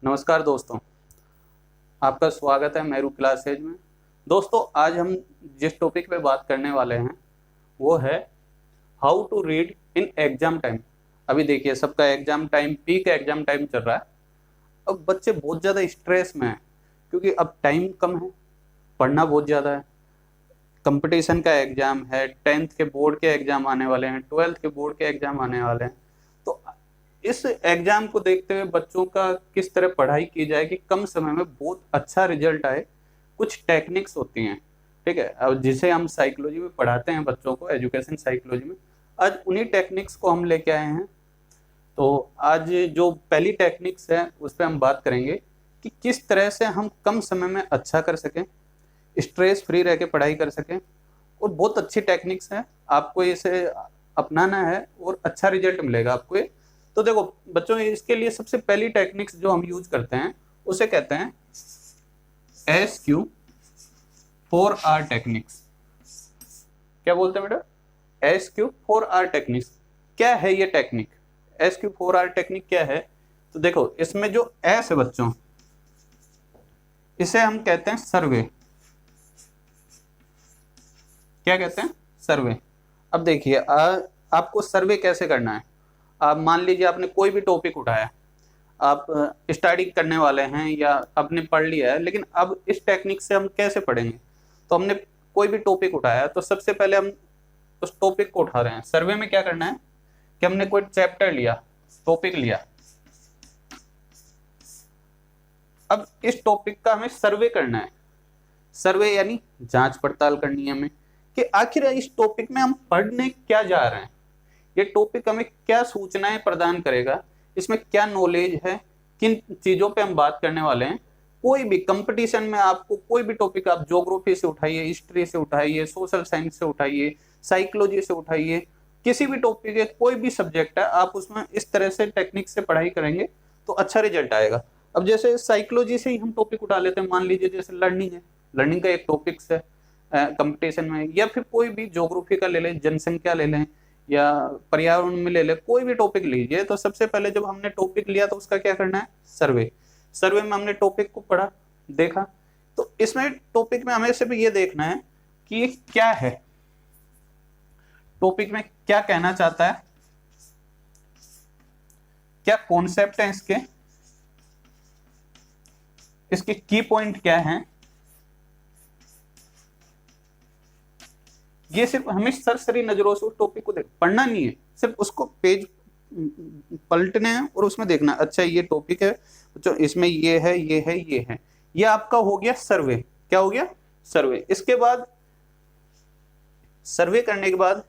नमस्कार दोस्तों, आपका स्वागत है मेरू क्लासेज में। दोस्तों, आज हम जिस टॉपिक पे बात करने वाले हैं वो है how to read in exam time. अभी देखिए, सबका exam time, peak exam time चल रहा है। अब बच्चे बहुत ज़्यादा स्ट्रेस में हैं क्योंकि अब टाइम कम है, पढ़ना बहुत ज़्यादा है। कंपटीशन का एग्ज़ाम है, 10th के बोर्ड के एग्ज़ाम आने वाले हैं, 12th के बोर्ड के एग्ज़ाम आने वाले हैं। तो इस एग्ज़ाम को देखते हुए बच्चों का किस तरह पढ़ाई की जाए कि कम समय में बहुत अच्छा रिजल्ट आए, कुछ टेक्निक्स होती हैं, ठीक है। अब जिसे हम साइकोलॉजी में पढ़ाते हैं बच्चों को, एजुकेशन साइकोलॉजी में, आज उन्हीं टेक्निक्स को हम लेके आए हैं। तो आज जो पहली टेक्निक्स है उस पर हम बात करेंगे कि किस तरह से हम कम समय में अच्छा कर सकें, स्ट्रेस फ्री रह के पढ़ाई कर सकें। और बहुत अच्छी टेक्निक्स हैं, आपको इसे अपनाना है और अच्छा रिजल्ट मिलेगा आपको ये। तो देखो बच्चों, इसके लिए सबसे पहली टेक्निक्स जो हम यूज करते हैं उसे कहते हैं SQ 4R टेक्निक्स। क्या बोलते हैं बेटा? SQ 4R techniques. क्या है ये टेक्निक? SQ 4R टेक्निक क्या है? तो देखो, इसमें जो एस है बच्चों, इसे हम कहते हैं सर्वे। क्या कहते हैं? सर्वे। अब देखिए, आपको सर्वे कैसे करना है। आप मान लीजिए आपने कोई भी टॉपिक उठाया, आप स्टडी करने वाले हैं या आपने पढ़ लिया है, लेकिन अब इस टेक्निक से हम कैसे पढ़ेंगे। तो हमने कोई भी टॉपिक उठाया तो सबसे पहले हम उस टॉपिक को उठा रहे हैं। सर्वे में क्या करना है कि हमने कोई चैप्टर लिया, टॉपिक लिया, अब इस टॉपिक का हमें सर्वे करना है। सर्वे यानी जांच पड़ताल करनी है हमें कि आखिर इस टॉपिक में हम पढ़ने क्या जा रहे हैं, ये टॉपिक हमें क्या सूचनाएं प्रदान करेगा, इसमें क्या नॉलेज है, किन चीज़ों पे हम बात करने वाले हैं। कोई भी कंपटीशन में आपको कोई भी टॉपिक, आप ज्योग्राफी से उठाइए, हिस्ट्री से उठाइए, सोशल साइंस से उठाइए, साइकोलॉजी से उठाइए, किसी भी टॉपिक है, कोई भी सब्जेक्ट है, आप उसमें इस तरह से टेक्निक से पढ़ाई करेंगे तो अच्छा रिजल्ट आएगा। अब जैसे साइकोलॉजी से ही हम टॉपिक उठा लेते हैं, मान लीजिए जैसे लर्निंग है, लर्निंग का एक टॉपिक्स है कंपटीशन में, या फिर कोई भी ज्योग्राफी का ले लें, जनसंख्या ले लें, या पर्यावरण में ले ले, कोई भी टॉपिक लीजिए। तो सबसे पहले जब हमने टॉपिक लिया तो उसका क्या करना है? सर्वे। सर्वे में हमने टॉपिक को पढ़ा, देखा। तो इसमें टॉपिक में हमें सिर्फ ये देखना है कि ये क्या है, टॉपिक में क्या कहना चाहता है, क्या कॉन्सेप्ट है इसके, इसके की पॉइंट क्या है। ये सिर्फ हमें सरसरी नजरों से उस टॉपिक को पढ़ना नहीं है, सिर्फ उसको पेज पलटने हैं और उसमें देखना, अच्छा ये टॉपिक है बच्चों, इसमें ये है, ये है, ये है। ये आपका हो गया सर्वे। क्या हो गया? सर्वे। इसके बाद सर्वे करने के बाद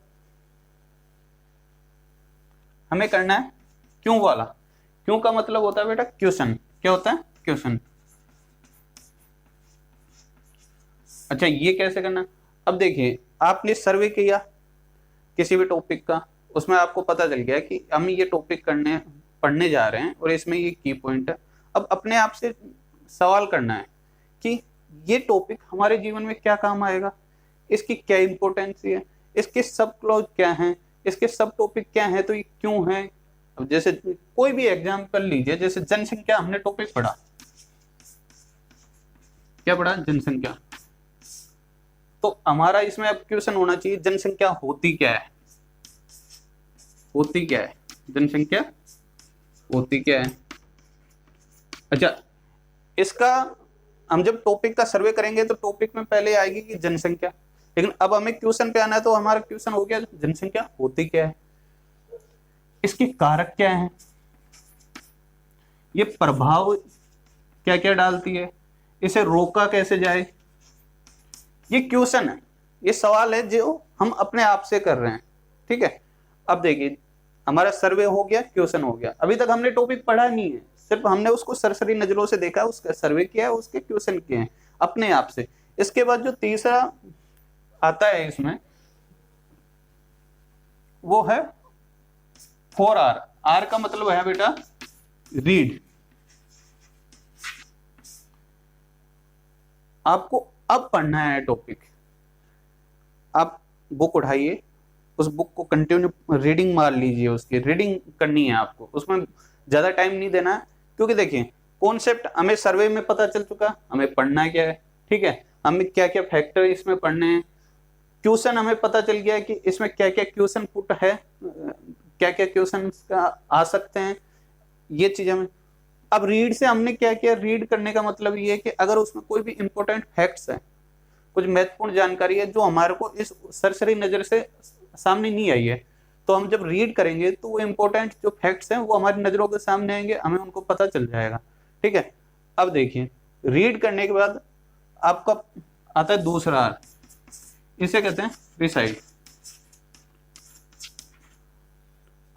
हमें करना है क्यों वाला। क्यों का मतलब होता है बेटा क्वेश्चन। क्या होता है? क्वेश्चन। अच्छा, ये कैसे करना? अब देखिए, आपने सर्वे किया किसी भी टॉपिक का, उसमें आपको पता चल गया कि हम ये टॉपिक पढ़ने जा रहे हैं और इसमें ये की पॉइंट है। अब अपने आप से सवाल करना है कि ये टॉपिक हमारे जीवन में क्या काम आएगा, इसकी क्या इंपॉर्टेंस है, इसके सब क्लॉज क्या हैं, इसके सब टॉपिक क्या हैं, तो ये क्यों है। अब जैसे कोई भी एग्जाम्पल लीजिए, जैसे जनसंख्या हमने टॉपिक पढ़ा, क्या पढ़ा? जनसंख्या। तो हमारा इसमें अब क्वेश्चन होना चाहिए, जनसंख्या होती क्या है, होती क्या है, जनसंख्या होती क्या है। अच्छा, इसका हम जब टॉपिक का सर्वे करेंगे तो टॉपिक में पहले आएगी कि जनसंख्या, लेकिन अब हमें क्वेश्चन पे आना है, तो हमारा क्वेश्चन हो गया जनसंख्या होती क्या है, इसके कारक क्या है, ये प्रभाव क्या क्या डालती है, इसे रोका कैसे जाए। ये क्वेश्चन है, ये सवाल है जो हम अपने आप से कर रहे हैं, ठीक है। अब देखिए, हमारा सर्वे हो गया, क्वेश्चन हो गया। अभी तक हमने टॉपिक पढ़ा नहीं है, सिर्फ हमने उसको सरसरी नजरों से देखा, उसका सर्वे किया है, उसके क्वेश्चन किए हैं अपने आप से। इसके बाद जो तीसरा आता है इसमें, वो है 4R। R का मतलब है बेटा रीड। आपको अब पढ़ना है टॉपिक, आप बुक उठाइए, उस बुक को कंटिन्यू रीडिंग मार लीजिए, उसकी रीडिंग करनी है आपको, उसमें ज़्यादा टाइम नहीं देना है। क्योंकि देखिए, कॉन्सेप्ट हमें सर्वे में पता चल चुका, हमें पढ़ना क्या है, ठीक है, हमें क्या क्या फैक्टर इसमें पढ़ने हैं, क्वेश्चन हमें पता चल गया कि इसमें क्या क्या क्वेश्चन पुट है, क्या क्या क्वेश्चन आ सकते हैं, ये चीज हमें। अब रीड से हमने क्या किया, रीड करने का मतलब ये है कि अगर उसमें कोई भी इंपॉर्टेंट फैक्ट्स है, कुछ महत्वपूर्ण जानकारी है जो हमारे को इस सरसरी नजर से सामने नहीं आई है, तो हम जब रीड करेंगे तो वो इंपॉर्टेंट जो फैक्ट्स हैं वो हमारी नजरों के सामने आएंगे, हमें उनको पता चल जाएगा, ठीक है। अब देखिए, रीड करने के बाद आपका आता है दूसरा आर, इसे कहते हैं रिसाइट,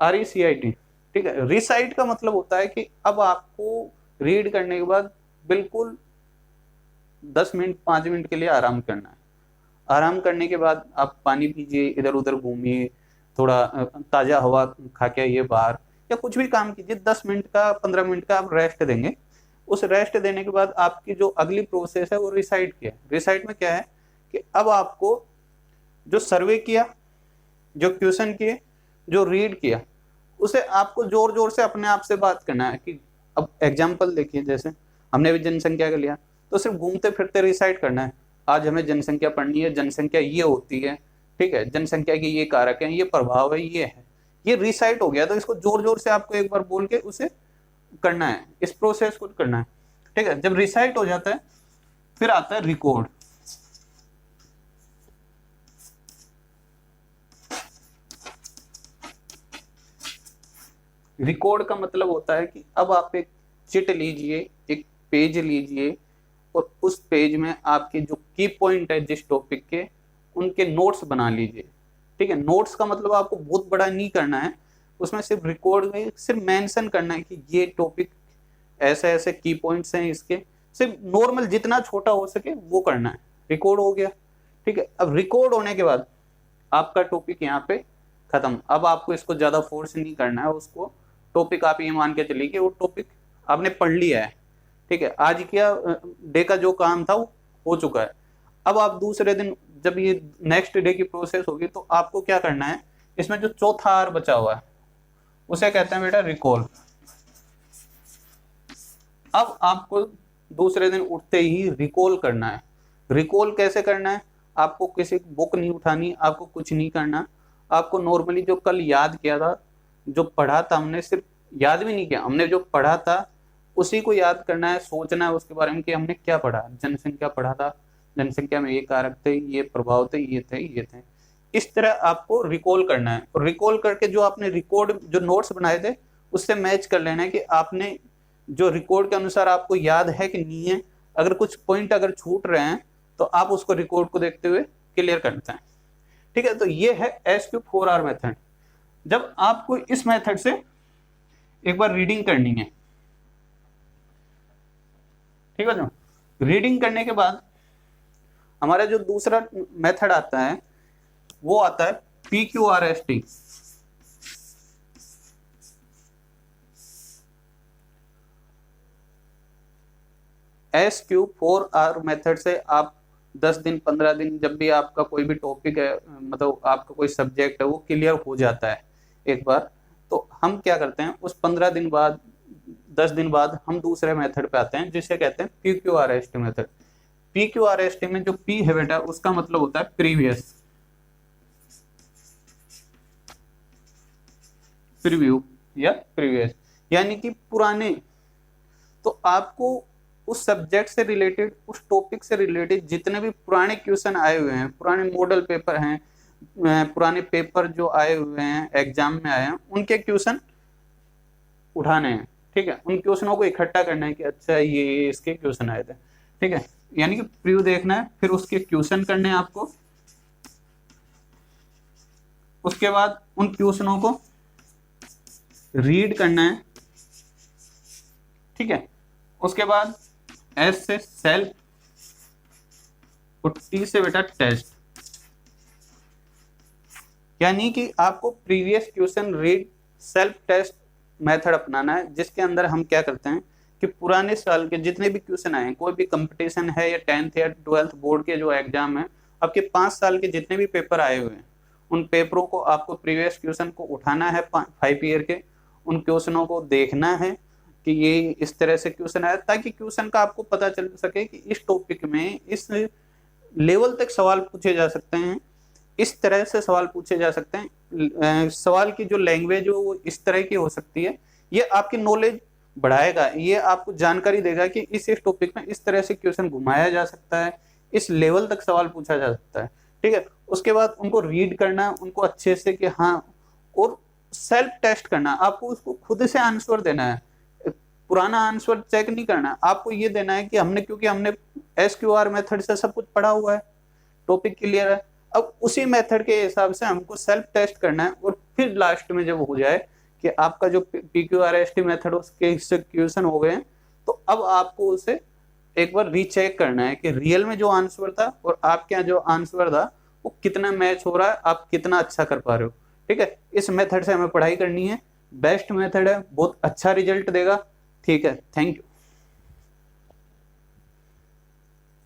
RECIT, ठीक है। रिसाइट का मतलब होता है कि अब आपको रीड करने के बाद बिल्कुल 10 मिनट 5 मिनट के लिए आराम करना है। आराम करने के बाद आप पानी पीजिए, इधर उधर घूमिए, थोड़ा ताजा हवा खा के आइए बाहर, या कुछ भी काम कीजिए, 10 मिनट का 15 मिनट का आप रेस्ट देंगे। उस रेस्ट देने के बाद आपकी जो अगली प्रोसेस है वो रिसाइट की है। रिसाइट में क्या है कि अब आपको जो सर्वे किया, जो क्वेश्चन किए, जो रीड किया, उसे आपको जोर जोर से अपने आप से बात करना है कि अब एग्जाम्पल देखिए, जैसे हमने भी जनसंख्या का लिया, तो सिर्फ घूमते फिरते रिसाइट करना है, आज हमें जनसंख्या पढ़नी है, जनसंख्या ये होती है, ठीक है, जनसंख्या के ये कारक हैं, ये प्रभाव है, ये है, ये रिसाइट हो गया। तो इसको जोर जोर से आपको एक बार बोल के उसे करना है, इस प्रोसेस को करना है, ठीक है। जब रिसाइट हो जाता है फिर आता है रिकॉर्ड। रिकॉर्ड का मतलब होता है कि अब आप एक चिट लीजिए, एक पेज लीजिए, और उस पेज में आपके जो की पॉइंट है जिस टॉपिक के, उनके नोट्स बना लीजिए, ठीक है। नोट्स का मतलब आपको बहुत बड़ा नहीं करना है, उसमें सिर्फ रिकॉर्ड में सिर्फ मेंशन करना है कि ये टॉपिक ऐसे ऐसे की पॉइंट्स हैं इसके, सिर्फ नॉर्मल जितना छोटा हो सके वो करना है, रिकॉर्ड हो गया, ठीक है। अब रिकॉर्ड होने के बाद आपका टॉपिक यहाँ पे खत्म। अब आपको इसको ज्यादा फोर्स नहीं करना है, उसको टॉपिक आप ये मान के चलिए कि वो टॉपिक आपने पढ़ लिया है, ठीक है, आज क्या डे का जो काम था वो हो चुका है। अब आप दूसरे दिन जब ये नेक्स्ट डे की प्रोसेस होगी तो आपको क्या करना है, इसमें जो चौथा आर बचा हुआ है उसे कहते हैं बेटा रिकॉल। अब आपको दूसरे दिन उठते ही रिकॉल करना है। रिकॉल कैसे करना है, आपको किसी बुक नहीं उठानी, आपको कुछ नहीं करना, आपको नॉर्मली जो कल याद किया था, जो पढ़ा था हमने, सिर्फ याद भी नहीं किया, हमने जो पढ़ा था उसी को याद करना है, सोचना है उसके बारे में कि हमने क्या पढ़ा। जनसंख्या पढ़ा था, जनसंख्या में ये कारक थे, ये प्रभाव थे, ये थे, ये थे, इस तरह आपको रिकॉल करना है। और रिकॉल करके जो आपने रिकॉर्ड जो नोट्स बनाए थे उससे मैच कर लेना है कि आपने जो रिकॉर्ड के अनुसार आपको याद है कि नहीं है। अगर कुछ पॉइंट अगर छूट रहे हैं तो आप उसको रिकॉर्ड को देखते हुए क्लियर करते हैं, ठीक है। तो ये है SQ4R मेथड। जब आपको इस मेथड से एक बार रीडिंग करनी है, ठीक है, जो रीडिंग करने के बाद हमारा जो दूसरा मेथड आता है वो आता है PQRST। SQ4R मेथड से आप 10 दिन 15 दिन जब भी आपका कोई भी टॉपिक है, मतलब आपका कोई सब्जेक्ट है, वो क्लियर हो जाता है एक बार, तो हम क्या करते हैं उस 15 दिन बाद 10 दिन बाद हम दूसरे मेथड पे आते हैं जिसे कहते हैं PQRST मेथड। PQRST में जो P है बेटा उसका मतलब होता है प्रीवियस, प्रीव्यू या प्रीवियस, यानी कि पुराने। तो आपको उस सब्जेक्ट से रिलेटेड, उस टॉपिक से रिलेटेड जितने भी पुराने क्वेश्चन आए हुए हैं, पुराने मॉडल पेपर हैं, पुराने पेपर जो आए हुए हैं एग्जाम में आए हैं, उनके क्वेश्चन उठाने हैं, ठीक है। उन क्वेश्चनों को इकट्ठा करना है कि अच्छा ये इसके क्वेश्चन आए थे, ठीक है, यानी कि प्रीव्यू देखना है, फिर उसके क्वेश्चन करने हैं आपको, उसके बाद उन क्वेश्चनों को रीड करना है, ठीक है। उसके बाद S से सेल्फ और T से बेटा टेस्ट, यानी कि आपको previous question read self test method अपनाना है, जिसके अंदर हम क्या करते हैं कि पुराने साल के जितने भी क्वेश्चन आए हैं, कोई भी कंपटीशन है या 10th या 12th बोर्ड के जो एग्जाम है, आपके 5 साल के जितने भी पेपर आए हुए हैं उन पेपरों को आपको प्रीवियस क्वेश्चन को उठाना है, 5 ईयर के, उन क्वेश्चनों को देखना है कि ये इस तरह से क्वेश्चन आया, ताकि क्वेश्चन का आपको पता चल सके कि इस टॉपिक में इस लेवल तक सवाल पूछे जा सकते हैं, इस तरह से सवाल पूछे जा सकते हैं। सवाल की जो लैंग्वेज हो वो इस तरह की हो सकती है। ये आपकी नॉलेज बढ़ाएगा, ये आपको जानकारी देगा कि इस टॉपिक में इस तरह से क्वेश्चन घुमाया जा सकता है, इस लेवल तक सवाल पूछा जा सकता है। ठीक है, उसके बाद उनको रीड करना, उनको अच्छे से कि हाँ, और सेल्फ टेस्ट करना, आपको उसको खुद से आंसर देना है, पुराना आंसर चेक नहीं करना, आपको ये देना है कि क्योंकि हमने SQR मेथड से सब कुछ पढ़ा हुआ है, टॉपिक क्लियर है, अब उसी मेथड के हिसाब से हमको सेल्फ टेस्ट करना है। और फिर लास्ट में जब हो जाए कि आपका जो PQRST मेथड उसके हिस्से क्वेश्चन हो गए, तो अब आपको उसे एक बार रीचेक करना है कि रियल में जो आंसर था और आपके यहाँ जो आंसर था वो कितना मैच हो रहा है, आप कितना अच्छा कर पा रहे हो। ठीक है, इस मेथड से हमें पढ़ाई करनी है, बेस्ट मेथड है, बहुत अच्छा रिजल्ट देगा। ठीक है, थैंक यू।